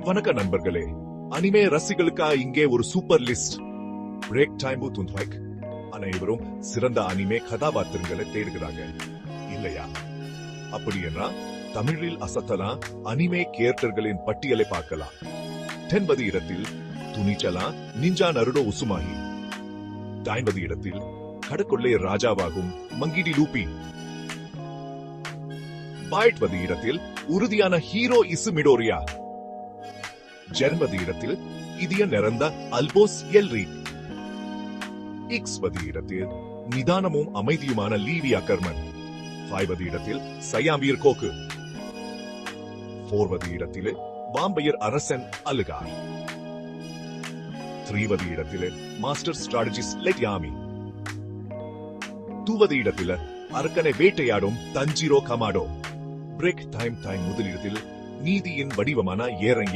வணக்க நண்பர்களே, அனிமே ரசிகளுக்கா இங்கே ஒரு சூப்பர் லிஸ்ட். பிரேக் டைம் துந்த்வைக். அனைவரும் சிறந்த அனிமே கதாபாத்திரங்களை தேடுகிறாங்க இல்லையா? அப்படின்னா தமிழில் அசத்தலா அனிமே கேரக்டர்களின் பட்டியலை பார்க்கலாம். 10வது இடத்தில் துணிச்சலா நிஞ்சா நருடோ உசுமாகி. 9வது இடத்தில் கடற்கொள்ளை ராஜாவாகும் மங்கிடி லூபி. 8வது இடத்தில் உறுதியான ஹீரோ இசு மிடோரியா. 7வது இடத்தில் இதய நிறந்த அல்போஸ் எல்ரி. 6வது இடத்தில் நிதானமும் அமைதியுமான லீவியா கர்மன். 5வது இடத்தில் சயாம்பீர் கோக்கு. 4வது இடத்தில் வாம்பயர் அரசன் அலுகார். 3வது இடத்தில் மாஸ்டர் ஸ்ட்ராட்டஜிஸ்ட் லெட்யாமி. 2வது இடத்தில் அரக்கனை வேட்டையாடும் தஞ்சிரோ கமாடோ. பிரேக் டைம் முதலிடத்தில் நீதியின் வடிவமான ஏரங்கே